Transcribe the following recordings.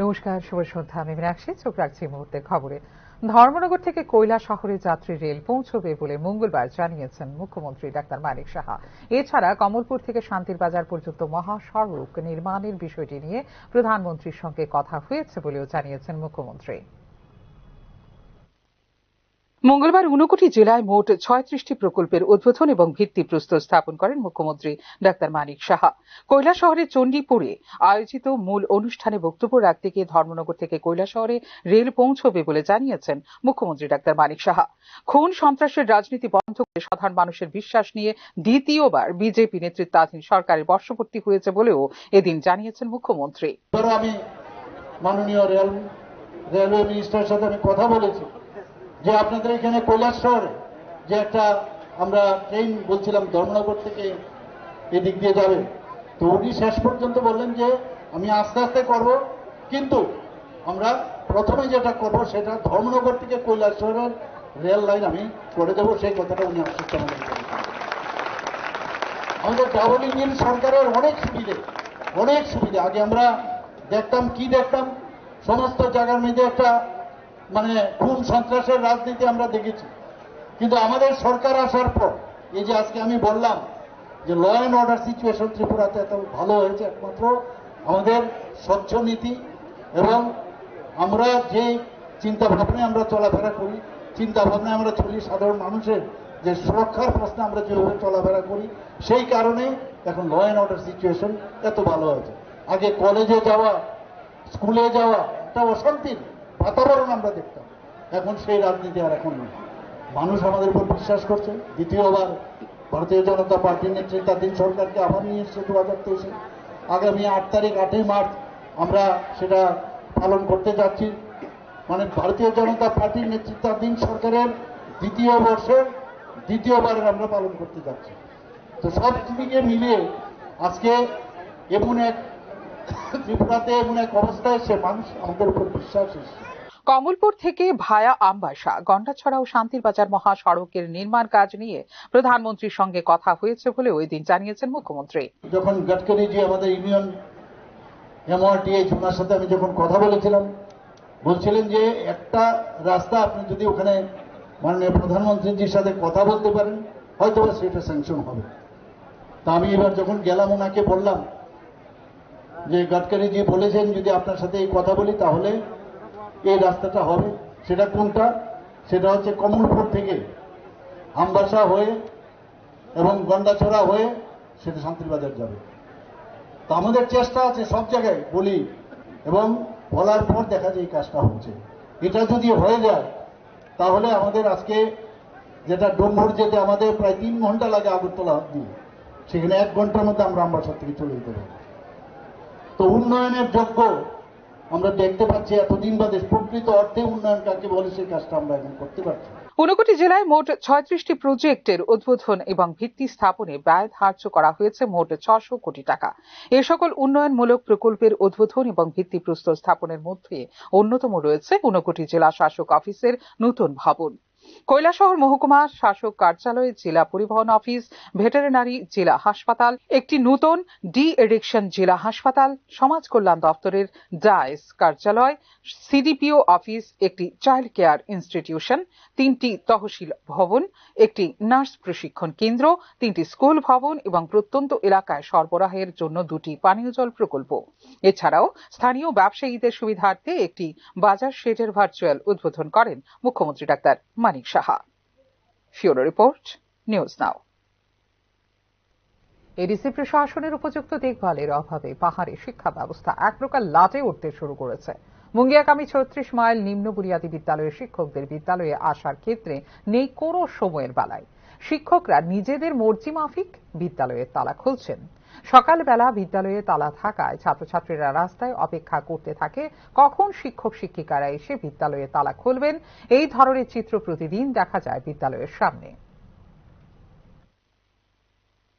নমস্কার, শুভ সন্ধ্যা। আমি মীনাক্ষী। চোখ রাখছি মুহূর্তের খবরে। ধর্মনগর থেকে কৈলা শহরে যাত্রী রেল পৌঁছবে বলে মঙ্গলবার জানিয়েছেন মুখ্যমন্ত্রী ডাক্তার মানিক সাহা। এছাড়া কমলপুর থেকে শান্তির বাজার পর্যন্ত মহাসড়ক নির্মাণের বিষয়টি নিয়ে প্রধানমন্ত্রীর সঙ্গে কথা হয়েছে বলেও জানিয়েছেন মুখ্যমন্ত্রী। মঙ্গলবার 59 জেলায় মোট 36টি প্রকল্পের উদ্বোধন এবং ভিত্তিপ্রস্তর স্থাপন করেন মুখ্যমন্ত্রী ডাক্তার মানিক সাহা। কৈলাসহরের চণ্ডীপুরে আয়োজিত মূল অনুষ্ঠানে বক্তব্য রাখতে গিয়ে ধর্মনগর থেকে কৈলাসহরে রেল পৌঁছবে বলে জানিয়েছেন মুখ্যমন্ত্রী ডাক্তার মানিক সাহা। খুন সন্ত্রাসের রাজনীতি বন্ধ করে সাধারণ মানুষের বিশ্বাস নিয়ে দ্বিতীয়বার বিজেপি নেতৃত্বাধীন সরকারের বর্ষপূর্তি হয়েছে বলেও এদিন জানিয়েছেন মুখ্যমন্ত্রী। আমি মাননীয় রেলওয়ে মিনিস্টারের সাথে আমি কথা বলেছি যে আপনাদের এখানে কৈলাস শহরে যে একটা আমরা ট্রেন বলছিলাম ধর্মনগর থেকে এদিক দিয়ে যাবে, তো উনি শেষ পর্যন্ত বললেন যে আমি আস্তে আস্তে করব, কিন্তু আমরা প্রথমে যেটা করব সেটা ধর্মনগর থেকে কৈলাস শহরের রেল লাইন আমি করে দেবো, সেই কথাটা উনি আশ্বস্ত করেছেন। আমাদের ডাবল ইঞ্জিন সরকারের অনেক সুবিধা আগে আমরা দেখতাম সমস্ত জায়গার মধ্যে একটা খুন সন্ত্রাসের রাজনীতি আমরা দেখেছি, কিন্তু আমাদের সরকার আসার পর এই যে আজকে আমি বললাম যে ল অ্যান্ড অর্ডার সিচুয়েশন ত্রিপুরাতে এত ভালো হয়েছে একমাত্র আমাদের স্বচ্ছ নীতি এবং আমরা যে চিন্তা ভাবনায় আমরা চলাফেরা করি, চিন্তা ভাবনায় আমরা চলি, সাধারণ মানুষের যে সুরক্ষার প্রশ্নে আমরা যেভাবে চলাফেরা করি, সেই কারণে এখন ল অ্যান্ড অর্ডার সিচুয়েশন এত ভালো হয়েছে। আগে কলেজে যাওয়া, স্কুলে যাওয়া একটা অশান্তির বাতাবরণ আমরা দেখতাম, এখন সেই রাজনীতি আর এখন নেই। মানুষ আমাদের উপর বিশ্বাস করছে। দ্বিতীয়বার ভারতীয় জনতা পার্টির নেতৃত্বাধীন সরকারকে আবার নিয়ে এসছে 2023-এ। আগামী 8 মার্চ আমরা সেটা পালন করতে যাচ্ছি, ভারতীয় জনতা পার্টির নেতৃত্বাধীন সরকারের দ্বিতীয় বর্ষের দ্বিতীয়বারের আমরা পালন করতে যাচ্ছি। তো সব দিকে মিলিয়ে আজকে এমন এক ত্রিপুরাতে এমন এক অবস্থা এসে মানুষ আমাদের উপর বিশ্বাস এসছে। কমলপুর থেকে ভায়া আমবাসা, গন্ডাছড়া ও শান্তির বাজার মহাসড়কের নির্মাণ কাজ নিয়ে প্রধানমন্ত্রীর সঙ্গে কথা হয়েছে বলে ওই দিন জানিয়েছেন মুখ্যমন্ত্রী। যখন গডকারি জি আমাদের ইউনিয়ন এমআরটিএইচ ওনার সাথে আমি যখন কথা বলেছিলাম, বলছিলেন যে একটা রাস্তা আপনি যদি ওখানে মাননীয় প্রধানমন্ত্রীজির সাথে কথা বলতে পারেন হয়তো সেটা স্যাংশন হবে। তা আমি এবার যখন গেলাম ওনাকে বললাম যে গডকারি জি বলেছেন যদি আপনার সাথে এই কথা বলি তাহলে এই রাস্তাটা হবে। সেটা কোনটা? সেটা হচ্ছে কমলপুর থেকে আমবাসা হয়ে এবং গন্ডাছড়া হয়ে সেটা শান্তির বাজার যাবে। তো আমাদের চেষ্টা আছে সব জায়গায় বলি এবং বলার পর দেখা যায় এই কাজটা হচ্ছে। এটা যদি হয়ে যায় তাহলে আমাদের আজকে যেটা ডোমভর যেতে আমাদের প্রায় 3 ঘন্টা লাগে আগরতলা দিয়ে, সেখানে 1 ঘন্টার মধ্যে আমরা আমবাসা থেকে চলে যেতে পারি। তো উন্নয়নের যোগ্য আমরা দেখতে পাচ্ছি এতদিন বাদে প্রকৃত অর্থে উন্নয়ন কাকে বলে সেই কাজটা আমরা এখন করতে পারছি। 59 জেলায় মোট 36টি প্রজেক্টের উদ্বোধন এবং ভিত্তি স্থাপনে ব্যয় ধার্য করা হয়েছে মোট 600 কোটি টাকা। এ সকল উন্নয়নমূলক প্রকল্পের উদ্বোধন এবং ভিত্তিপ্রস্তর স্থাপনের মধ্যে অন্যতম রয়েছে 59 জেলা শাসক অফিসের নতুন ভবন, কৈলাসহর মহকুমা শাসক কার্যালয়, জেলা পরিবহন অফিস, ভেটেরিনারি জেলা হাসপাতাল, একটি নতুন ডি এডিকশন জেলা হাসপাতাল, সমাজ কল্যাণ দপ্তরের ডায়েস কার্যালয়, সিডিপিও অফিস, একটি চাইল্ড কেয়ার ইনস্টিটিউশন, 3টি তহসিল ভবন, একটি নার্স প্রশিক্ষণ কেন্দ্র, 3টি স্কুল ভবন এবং প্রত্যন্ত এলাকায় সরবরাহের জন্য 2টি পানীয় জল প্রকল্প। এছাড়াও স্থানীয় ব্যবসায়ীদের সুবিধার্থে একটি বাজার শেডের ভার্চুয়াল উদ্বোধন করেন মুখ্যমন্ত্রী doctor Manik Saha. Bureau report, news now. ADC প্রশাসনের উপযুক্ত দেখভালের অভাবে পাহাড়ে শিক্ষা ব্যবস্থা এক প্রকার লাটে উঠতে শুরু করেছে। মুঙ্গিয়াকামী 36 মাইল নিম্ন বুনিয়াদী বিদ্যালয়ের শিক্ষকদের বিদ্যালয়ে আসার ক্ষেত্রে নেই কোনো সময়ের বেলায়। শিক্ষকরা নিজেদের মর্জি মাফিক বিদ্যালয়ের তালা খুলছেন। সকালবেলা বিদ্যালয়ে তালা থাকায় ছাত্রছাত্রীরা রাস্তায় অপেক্ষা করতে থাকে কখন শিক্ষক শিক্ষিকারা এসে বিদ্যালয়ে তালা খুলবেন। এই ধরনের চিত্র প্রতিদিন দেখা যায় বিদ্যালয়ের সামনে।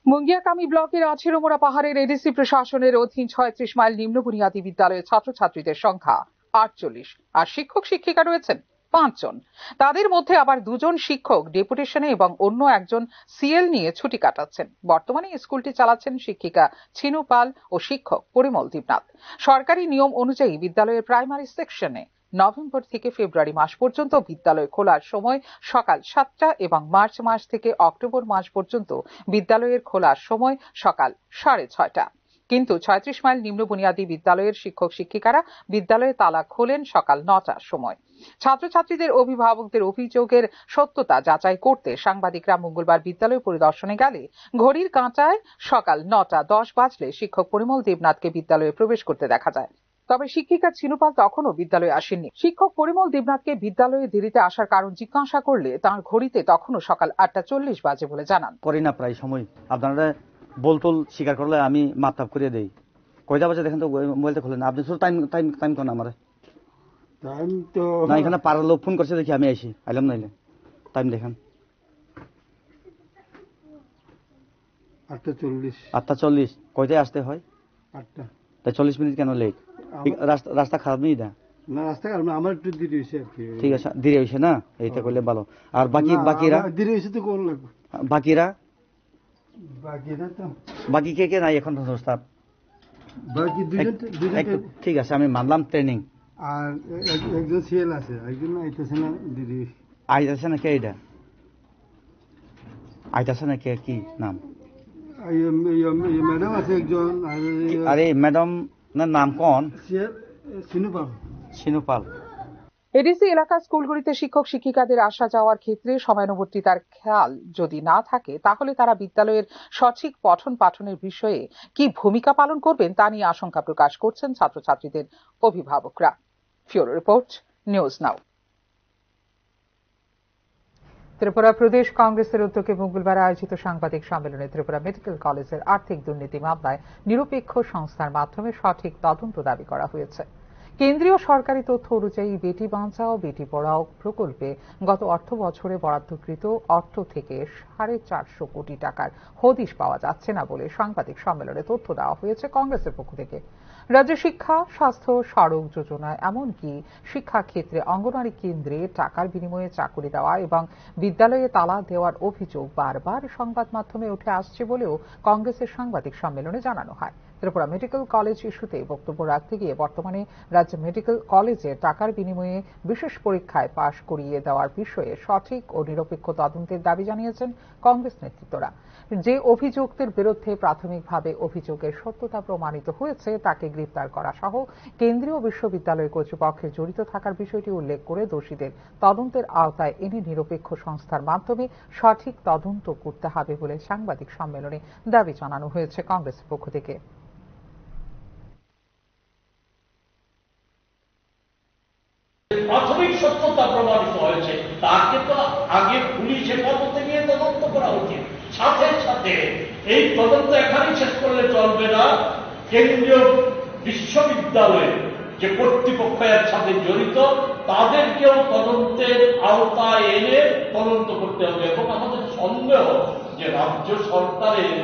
মুঙ্গিয়াকামী ব্লকের আছিরোমোড়া পাহাড়ের এডিসি প্রশাসনের অধীন 36 মাইল নিম্ন বুনিয়াদী বিদ্যালয়ের ছাত্রছাত্রীদের সংখ্যা 48 আর শিক্ষক শিক্ষিকা রয়েছেন 5 জন। তাদের মধ্যে আবার 2 জন শিক্ষক ডেপুটেশনে এবং অন্য একজন সিএল নিয়ে ছুটি কাটাচ্ছেন। বর্তমানে স্কুলটি চালাচ্ছেন শিক্ষিকা ছিনু পাল ও শিক্ষক পরিমল দেবনাথ। সরকারি নিয়ম অনুযায়ী বিদ্যালয়ের প্রাইমারি সেকশনে নভেম্বর থেকে ফেব্রুয়ারি মাস পর্যন্ত বিদ্যালয় খোলার সময় সকাল 7টা এবং মার্চ মাস থেকে অক্টোবর মাস পর্যন্ত বিদ্যালয়ের খোলার সময় সকাল 6:30টা। কিন্তু 36 মাইল নিম্ন বুনিয়াদী বিদ্যালয়ের শিক্ষক শিক্ষিকারা বিদ্যালয়ে তালা খোলেন সকাল 9টার সময়। ছাত্রছাত্রীদের অভিভাবকদের অভিযোগের সত্যতা যাচাই করতে সাংবাদিকরা মঙ্গলবার বিদ্যালয় পরিদর্শনে গেলে ঘড়ির কাঁটায় সকাল 9:10 বাজলে শিক্ষক পরিমল দেবনাথকে বিদ্যালয়ে প্রবেশ করতে দেখা যায়। তবে শিক্ষিকা ছিনুপাল তখনও বিদ্যালয়ে আসেননি। শিক্ষক পরিমল দেবনাথকে বিদ্যালয়ে দেরিতে আসার কারণ জিজ্ঞাসা করলে তাঁর ঘড়িতে তখনও সকাল 8:40 বাজে বলে জানান। করি না প্রায় সময়, আপনারা বলতল স্বীকার করলে আমি মাপতাপ করিয়ে দেই। কয়টা বাজে দেখেন তো, মোবাইলটা খুলেন আপনি, শুধু টাইম কোন আমার টাইম তো না, এখানে পাড়ার লোক ফোন করছে দেখি আমি আইসি, আইলাম নাইলে টাইম দেখেন 8:40। 8:40। কয়টায় আসতে হয়? 8টা। তাই 40 মিনিট কেন লেট? রাস্তা খারাপ নেই না? না, রাস্তা আমার একটু দেরি হয়েছে আর কি। ঠিক আছে, দেরি হয়েছে না, এইটা করলে ভালো। আর বাকিরা দেরি হয়েছে তো কোন লাগবে? বাকিরা তো বাকি কে নাই এখন স্টাফ? বাকি দুজন। ঠিক আছে, আমি মানলাম ট্রেনিং। আর একজন সিএল আছে, একজন আইতেছে না, দেরি আইতাছে না কে? এটা আইতাছে না কে? কি নাম? ম্যাডাম আছে একজন। আরে ম্যাডাম না, নাম কোন? সিএল সিনুপাল। এডিসি এলাকার স্কুলগুলিতে শিক্ষক শিক্ষিকাদের আসা যাওয়ার ক্ষেত্রে সময়ানুবর্তিতার খেয়াল যদি না থাকে তাহলে তারা বিদ্যালয়ের সঠিক পঠন পাঠনের বিষয়ে কি ভূমিকা পালন করবেন তা নিয়ে আশঙ্কা প্রকাশ করছেন ছাত্রছাত্রীদের অভিভাবকরা। ফিউরো রিপোর্ট, নিউজ নাও। ত্রিপুরা প্রদেশ কংগ্রেসের উদ্যোগে মঙ্গলবার আয়োজিত সাংবাদিক সম্মেলনে ত্রিপুরা মেডিকেল কলেজের আর্থিক দুর্নীতি মামলায় নিরপেক্ষ সংস্থার মাধ্যমে সঠিক তদন্ত দাবি করা হয়েছে। কেন্দ্রীয় সরকারি তথ্য অনুযায়ী বেটি বাঁচাও বেটি পড়াও প্রকল্পে গত অর্থ বছরে বরাদ্দকৃত অর্থ থেকে 450 কোটি টাকার হদিশ পাওয়া যাচ্ছে না বলে সাংবাদিক সম্মেলনে তথ্য দেওয়া হয়েছে কংগ্রেসের পক্ষ থেকে। রাজ্য শিক্ষা, স্বাস্থ্য, সড়ক যোজনায় এমনকি শিক্ষা ক্ষেত্রে অঙ্গনওয়াড়ি কেন্দ্রে টাকার বিনিময়ে চাকরি দেওয়া এবং বিদ্যালয়ে তালা দেওয়ার অভিযোগ বারবার সংবাদ মাধ্যমে উঠে আসছে বলেও কংগ্রেসের সাংবাদিক সম্মেলনে জানানো হয়। ত্রিপুরা মেডিকেল কলেজ ইস্যুতে বক্তব্য রাখতে গিয়ে বর্তমানে রাজ্য মেডিকেল কলেজে টাকার বিনিময়ে বিশেষ পরীক্ষায় পাশ করিয়ে দেওয়ার বিষয়ে সঠিক ও নিরপেক্ষ তদন্তের দাবি জানিয়েছেন কংগ্রেস নেতৃত্বরা। যে অভিযুক্তের বিরুদ্ধে প্রাথমিকভাবে অভিযোগের সত্যতা প্রমাণিত হয়েছে তাকে গ্রেপ্তার করা সহ কেন্দ্রীয় বিশ্ববিদ্যালয় কর্তৃপক্ষের জড়িত থাকার বিষয়টি উল্লেখ করে দোষীদের তদন্তের আওতায় এনে নিরপেক্ষ সংস্থার মাধ্যমে সঠিক তদন্ত করতে হবে বলে সাংবাদিক সম্মেলনে দাবি জানানো হয়েছে কংগ্রেসের পক্ষ থেকে। প্রাথমিক সত্যতা প্রমাণিত হয়েছে তাকে তো আগে পুলিশ হেফাজতে নিয়ে তদন্ত করা উচিত। সাথে সাথে এই তদন্ত এখানেই শেষ করলে চলবে না, কেন্দ্রীয় বিশ্ববিদ্যালয়ের যে কর্তৃপক্ষ এর সাথে জড়িত তাদেরকেও তদন্তের আওতায় এনে তদন্ত করতে হবে। এবং আমাদের সন্দেহ যে রাজ্য সরকারের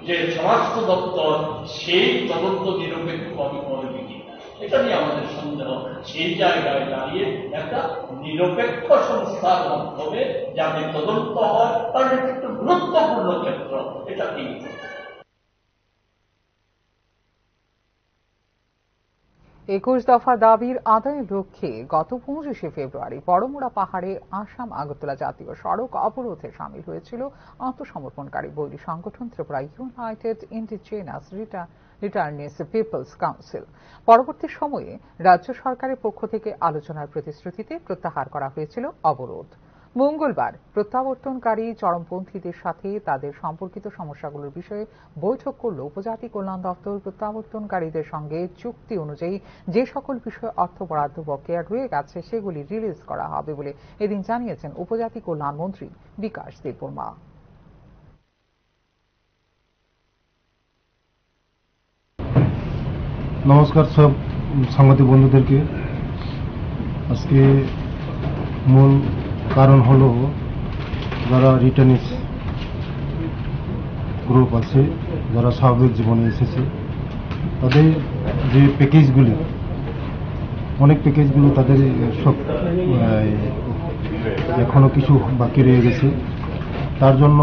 যে স্বরাষ্ট্র দপ্তর সেই তদন্ত নিরপেক্ষভাবে করবে কি, এটা নিয়ে আমাদের সন্দেহ। সেই জায়গায় দাঁড়িয়ে একটা নিরপেক্ষ সংস্থার মাধ্যমে যাতে তদন্ত হয়, কারণ এটা একটা গুরুত্বপূর্ণ ক্ষেত্র, এটা ঠিক। 21 দফা দাবির আদায়ের লক্ষ্যে গত 25শে ফেব্রুয়ারি বড়মুড়া পাহাড়ে আসাম আগরতলা জাতীয় সড়ক অবরোধে সামিল হয়েছিল আত্মসমর্পণকারী বৈরী সংগঠন Tripura United Indigenous Returnees Peoples Council. পরবর্তী সময়ে রাজ্য সরকারের পক্ষ থেকে আলোচনার প্রতিশ্রুতিতে প্রত্যাহার করা হয়েছিল অবরোধ। মঙ্গলবার প্রত্যাবর্তনকারী চরমপন্থীদের সাথে তাদের সম্পর্কিত সমস্যাগুলোর বিষয়ে বৈঠক করল উপজাতি কল্যাণ দপ্তর। প্রত্যাবর্তনকারীদের সঙ্গে চুক্তি অনুযায়ী যে সকল বিষয়ে অর্থ বরাদ্দ বকেয়া রয়ে গেছে সেগুলি রিলিজ করা হবে বলে এদিন জানিয়েছেন উপজাতি কল্যাণ মন্ত্রী বিকাশ দেববর্মা। নমস্কার সব সাংবাদিক বন্ধুদেরকে। আজকে মূল কারণ হলো যারা রিটার্নিস গ্রুপ আছে, যারা স্বাভাবিক জীবনে এসেছে, তাদের যে প্যাকেজগুলি অনেক প্যাকেজগুলো তাদের সব এখনো কিছু বাকি রয়ে গেছে। তার জন্য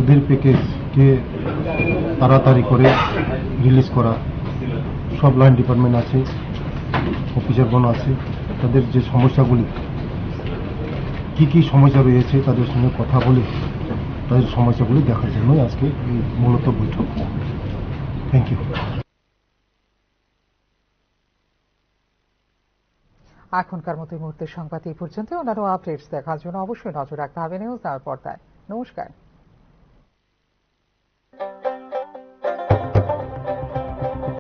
ওদের প্যাকেজকে তাড়াতাড়ি করে রিলিজ করা, সব লাইন ডিপার্টমেন্ট আছে, অফিসারগণ আছে, তাদের যে সমস্যাগুলি কি কি সমস্যা রয়েছে তাদের সঙ্গে কথা বলে তাদের সমস্যাগুলি দেখার জন্যই আজকে এই মূলত বৈঠক। Thank you. এখনকার মতো এই মুহূর্তের সংবাদ এই পর্যন্ত। অন্যান্য আপডেটস দেখার জন্য অবশ্যই নজর রাখতে হবে নিউজ তার পর্দায়। নমস্কার।